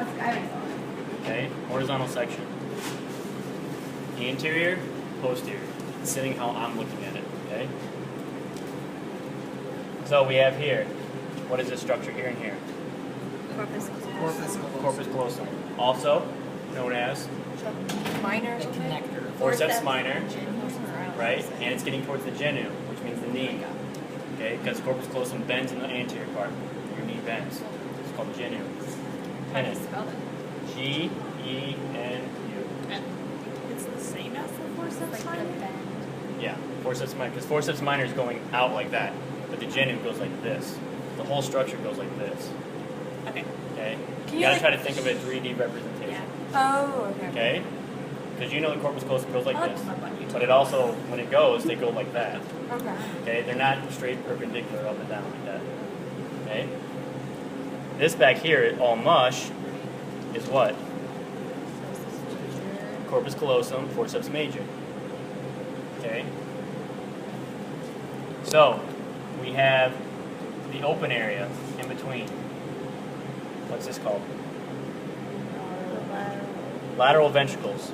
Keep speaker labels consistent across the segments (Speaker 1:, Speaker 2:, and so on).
Speaker 1: Okay, horizontal section. Anterior, posterior. It's sitting how I'm looking at it, okay? So we have here, what is this structure here and here? Corpus callosum. Also known as
Speaker 2: minor
Speaker 3: connector.
Speaker 1: forceps minor, right? And it's getting towards the genu, which means the knee. Okay, because corpus callosum bends in the anterior part. Your knee bends. It's called genu.
Speaker 2: How do you spell it?
Speaker 1: G-E-N-U.
Speaker 2: It's the same as the forceps minor?
Speaker 1: Yeah, forceps minor. Because forceps minor is going out like that, but the genu goes like this. The whole structure goes like this.
Speaker 2: Okay.
Speaker 1: Okay?
Speaker 2: Can
Speaker 1: You
Speaker 2: you
Speaker 1: gotta
Speaker 2: like-
Speaker 1: try to think of a 3D representation.
Speaker 2: Yeah. Oh, okay.
Speaker 1: Okay? Because you know the corpus callosum goes like
Speaker 2: I like
Speaker 1: this.
Speaker 2: the one you
Speaker 1: But it also, when it goes, they go like that.
Speaker 2: Okay.
Speaker 1: Okay? They're not straight perpendicular up and down like that. Okay? This back here, all mush, is what? Corpus callosum, forceps major. Okay? So, we have the open area in between. What's this called? Lateral ventricles.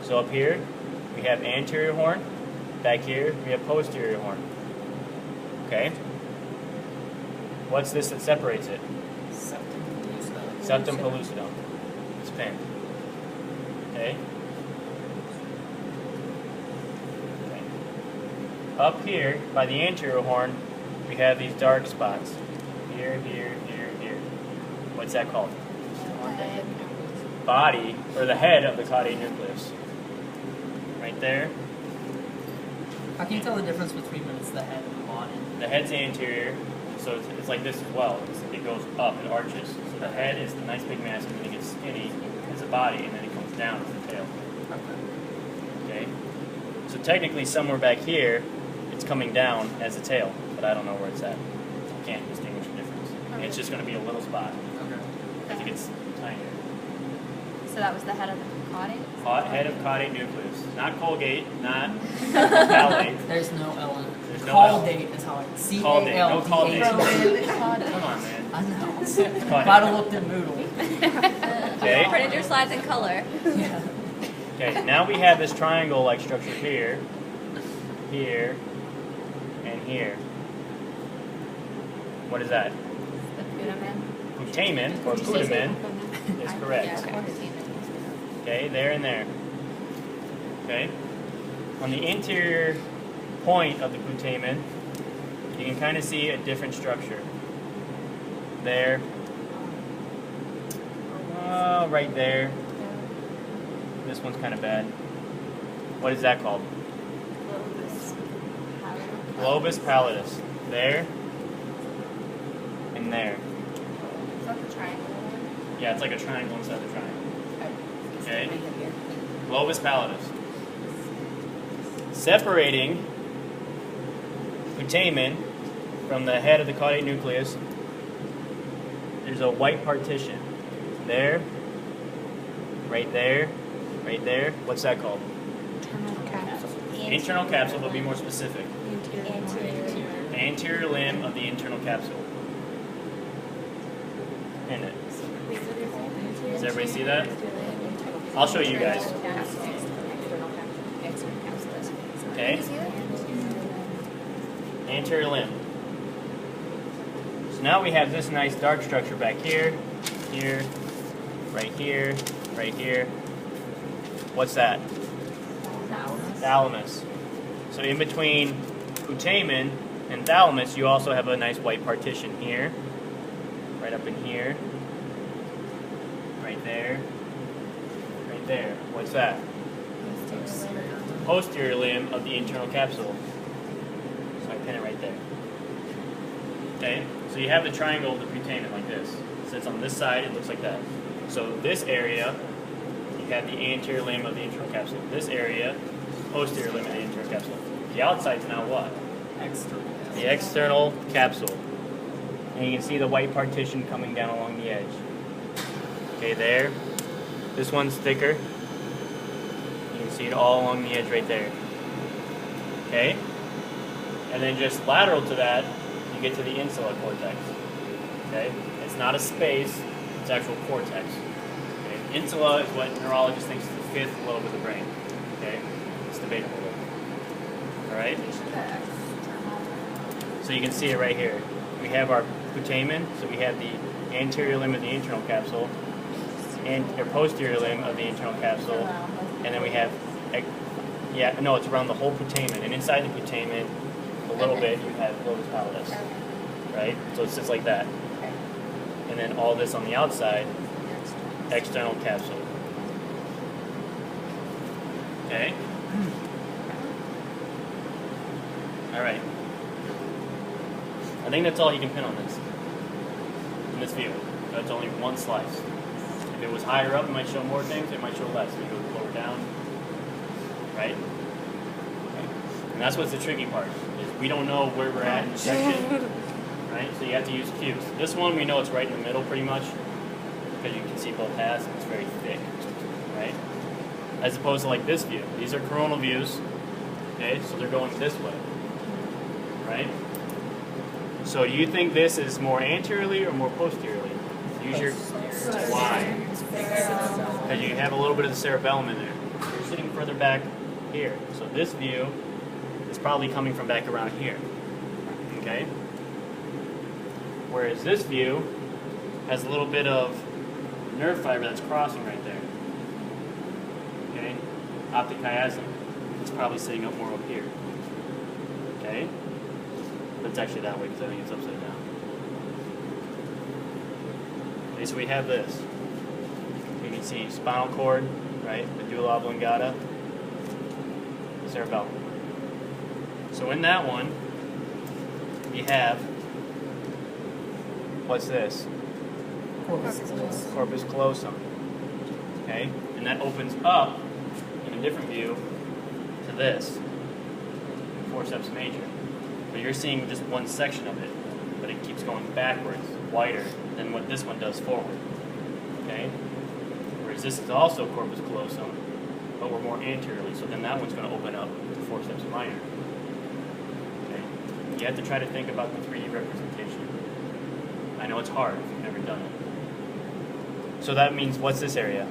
Speaker 1: So up here, we have anterior horn. Back here, we have posterior horn. Okay? What's this that separates it? Septum pellucidum. It's pinned. Okay? Okay. Up here, by the anterior horn, we have these dark spots. Here, here, here, here. What's that called? Body, or the head of the caudate nucleus. Right there.
Speaker 3: How can you tell the difference between when it's the head and the body?
Speaker 1: The head's anterior, so it's like this as well. It goes up, it arches. So the head is the nice big mass, and then it gets skinny as a body, and then it comes down as the tail. Okay? So technically, somewhere back here, it's coming down as a tail, but I don't know where it's at. I can't distinguish the difference. And it's just going to be a little spot. I think it's tinier.
Speaker 2: So that was the head of the caudate?
Speaker 1: Head of caudate nucleus. Not Colgate, not Valate.
Speaker 3: There's no L in it.
Speaker 1: There's no
Speaker 3: Call
Speaker 1: L.
Speaker 3: date is how it's
Speaker 1: Caldate. No Caldate.
Speaker 3: C-A-L-D-A-T.
Speaker 1: Come on, man.
Speaker 3: I know.
Speaker 1: Caldate.
Speaker 3: Might have looked at Moodle.
Speaker 1: Okay.
Speaker 2: Printed your slides in color.
Speaker 3: Yeah.
Speaker 1: Okay, now we have this triangle-like structure here, here, and here. What is that?
Speaker 2: The putamen.
Speaker 1: Putamen, or putamen, is correct. Okay, there and there. Okay? On the interior point of the putamen, you can kind of see a different structure. There. Right there. This one's kind of bad. What is that called? Globus pallidus. There. And there.
Speaker 2: Is that the triangle?
Speaker 1: Yeah, it's like a triangle inside the triangle. Okay? Globus pallidus. Separating putamen from the head of the caudate nucleus, there's a white partition. There, right there, right there. What's that called? Internal capsule, but be more specific. The anterior limb of the internal capsule. Pin it. Does everybody see that? I'll show you guys. Okay? Anterior limb. So now we have this nice dark structure back here, here, right here, right here. What's that? Thalamus. So in between putamen and thalamus, you also have a nice white partition here, right up in here, right there, right there. What's that? Posterior limb of the internal capsule. So I pin it right there. Okay? So you have the triangle of the putamen like this. So it's on this side, it looks like that. So this area, you have the anterior limb of the internal capsule. This area, posterior limb of the internal capsule. The outside's now what?
Speaker 3: External.
Speaker 1: The external capsule. And you can see the white partition coming down along the edge. Okay, there. This one's thicker. You can see it all along the edge right there. Okay? And then just lateral to that, you get to the insula cortex. Okay? It's not a space, it's actual cortex. Insula is what neurologists think is the fifth lobe of the brain. Okay, it's debatable. All right. So you can see it right here. We have our putamen, so we have the anterior limb of the internal capsule, and or posterior limb of the internal capsule, and then we have, yeah, no, it's around the whole putamen, and inside the putamen, a little bit, you have lobus pallidus, right? So it's just like that, and then all this on the outside, external capsule. Okay. All right. I think that's all you can pin on this. In this view, that's only one slice. If it was higher up, it might show more things. It might show less. If you go lower down, right? Okay. And that's what's the tricky part. Is we don't know where we're at in the section, right? So you have to use cues. This one we know it's right in the middle, pretty much, because you can see both halves. And it's very thick, right? As opposed to like this view. These are coronal views. Okay, so they're going this way, right? So do you think this is more anteriorly or more posteriorly? Use your why. Because you have a little bit of the cerebellum in there. You're sitting further back here. So this view is probably coming from back around here. Okay? Whereas this view has a little bit of nerve fiber that's crossing right there. Okay? Optic chiasm. It's probably sitting up more up here. Okay? But it's actually that way because I think it's upside down. Okay, so we have this. You can see spinal cord, right? Medulla oblongata, cerebellum. So in that one, we have, what's this? Corpus callosum. Okay? And that opens up in a different view to this, forceps major. But you're seeing just one section of it, but it keeps going backwards, wider than what this one does forward. Okay? Whereas this is also corpus callosum, but we're more anteriorly, so then that one's going to open up to forceps minor. Okay? You have to try to think about the 3D representation. I know it's hard if you've never done it. So that means, what's this area?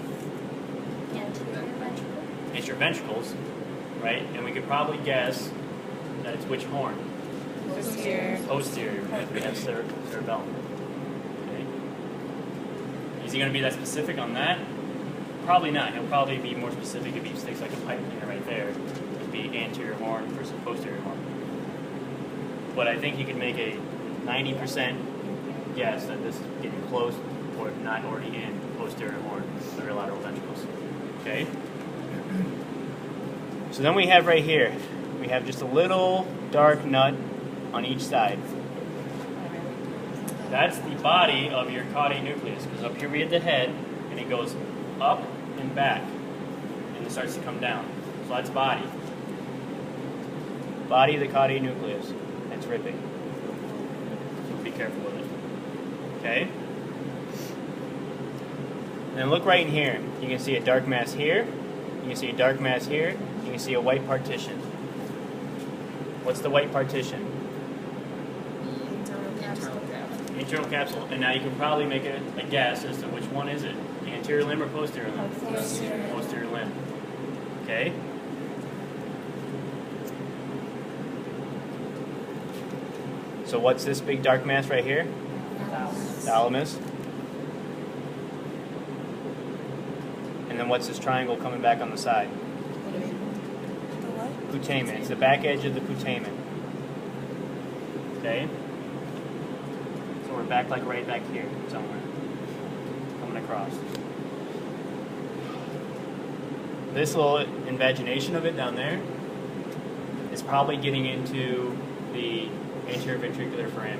Speaker 1: Anterior ventricles, right? And we could probably guess that it's which horn? Posterior, because we have cerebellum. Okay. Is he going to be that specific on that? Probably not. He'll probably be more specific if he sticks like a pipe cleaner right there. It'd be anterior horn versus posterior horn. But I think he could make a 90% guess that this is getting close, or if not already in posterior horn, the lateral ventricles. Okay? So then we have right here, we have just a little dark nut on each side. That's the body of your caudate nucleus, because up here we have the head, and it goes up and back, and it starts to come down. So that's body. Body of the caudate nucleus. It's ripping. So be careful with it. Okay? And then look right in here. You can see a dark mass here. You can see a dark mass here. You can see a white partition. What's the white partition? Internal capsule. And now you can probably make a guess as to which one is it. The anterior limb or posterior limb? Posterior limb. Okay? So what's this big dark mass right here? Thalamus. And then what's this triangle coming back on the side? Putamen. It's the back edge of the putamen. Okay? So we're back like right back here somewhere. Coming across. This little invagination of it down there is probably getting into the anterior ventricular foramen,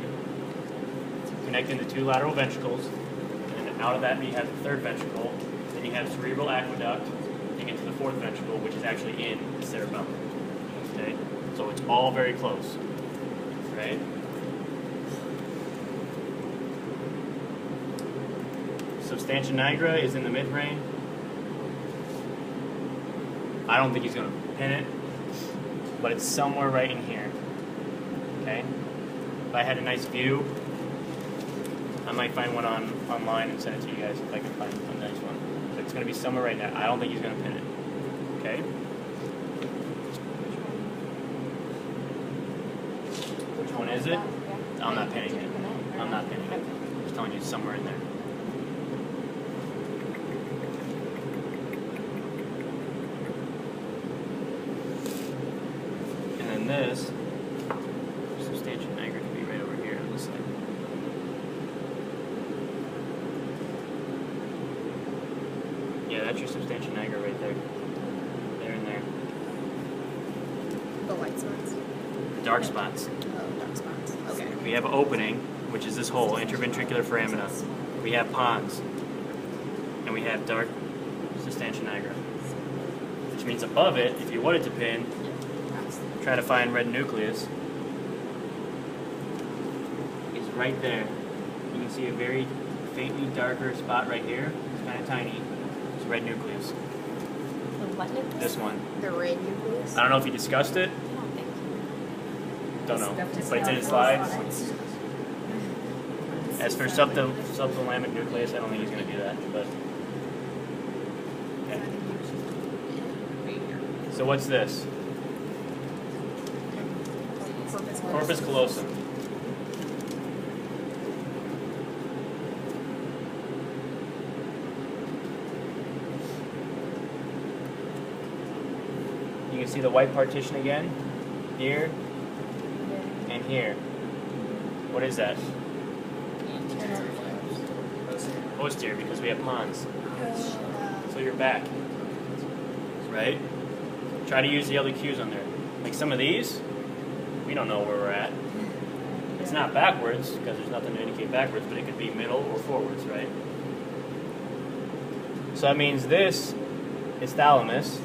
Speaker 1: connecting the two lateral ventricles, and then out of that you have the third ventricle, then you have cerebral aqueduct, you get to the fourth ventricle, which is actually in the cerebellum. Okay? So it's all very close. Right? Substantia nigra is in the midbrain. I don't think he's going to pin it, but it's somewhere right in here. Okay? If I had a nice view, I might find one online and send it to you guys if I can find a nice one. It's going to be somewhere right now. I don't think he's going to pin it. Okay? Which one is it? I'm not pinning it. I'm not pinning it. I'm just telling you it's somewhere in there. And then this substantia nigra could be right over here on this side. Yeah, that's your substantia nigra right there. There and there.
Speaker 4: The white spots.
Speaker 1: Dark spots.
Speaker 4: Oh, dark spots. Okay.
Speaker 1: We have an opening, which is this hole, interventricular foramina. We have pons. And we have dark substantia nigra. Which means above it, if you wanted to pin, try to find red nucleus. It's right there. You can see a very faintly darker spot right here. It's kind of tiny. It's red nucleus.
Speaker 2: The what nucleus?
Speaker 1: This one.
Speaker 4: The red nucleus.
Speaker 1: I don't know if you discussed it. Don't know. But it's in the slides. As for subthalamic nucleus, I don't think he's going to do that. But okay. So what's this? Corpus callosum. You can see the white partition again, here and here. What is that? Posterior, because we have pons. So you're back, right? Try to use the other cues on there. Like some of these, we don't know where we're at. It's not backwards, because there's nothing to indicate backwards, but it could be middle or forwards, right? So that means this is thalamus.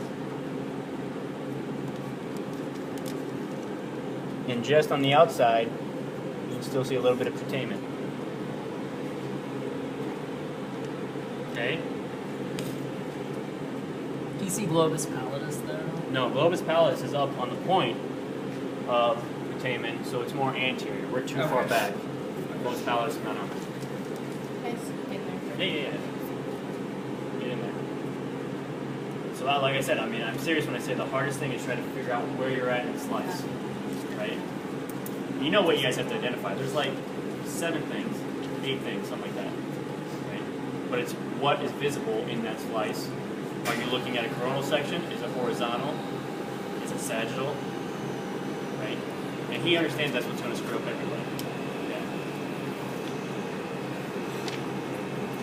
Speaker 1: And just on the outside, you can still see a little bit of putamen. Okay?
Speaker 3: Do you see globus pallidus there?
Speaker 1: No, globus pallidus is up on the point of putamen, so it's more anterior. We're too far back. Globus pallidus is not on there. Yeah. Get in there. So like I said, I mean, I'm serious when I say the hardest thing is trying to figure out where you're at in the slice. Right? You know what you guys have to identify. There's like 7 things, 8 things, something like that. Right? But it's what is visible in that slice. Are you looking at a coronal section? Is it horizontal? Is it sagittal? Right? And he understands that's what's going to screw up everybody. Okay?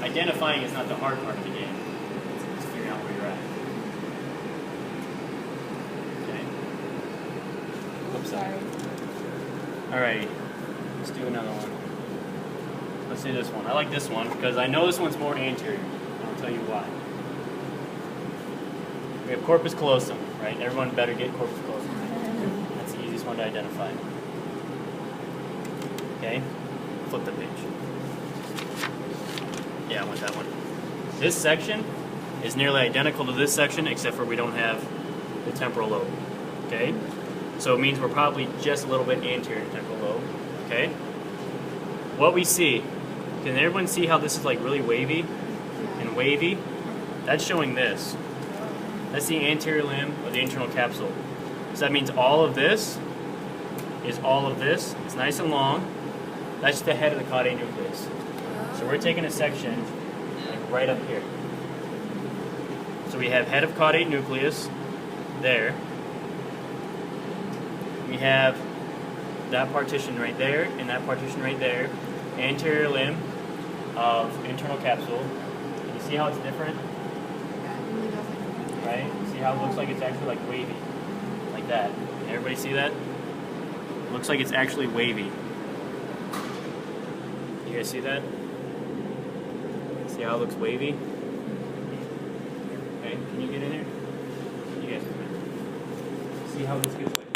Speaker 1: Identifying is not the hard part of the game. It's figuring out where you're at. Okay? Oops, sorry. Alrighty, let's do another one. Let's do this one. I like this one because I know this one's more anterior. I'll tell you why. We have corpus callosum, right? Everyone better get corpus callosum. That's the easiest one to identify. Okay, flip the page. Yeah, I want that one. This section is nearly identical to this section except for we don't have the temporal lobe. Okay? So it means we're probably just a little bit anterior to temporal lobe. Okay? What we see, can everyone see how this is like really wavy and wavy? That's showing this. That's the anterior limb of the internal capsule. So that means all of this is all of this. It's nice and long. That's the head of the caudate nucleus. So we're taking a section like right up here. So we have head of caudate nucleus there. We have that partition right there and that partition right there. Anterior limb of internal capsule. Can you see how it's different? Right? See how it looks like it's actually like wavy? Like that. Everybody see that? It looks like it's actually wavy. You guys see that? See how it looks wavy? Okay, can you get in there? You guys come in. See how this gets wavy?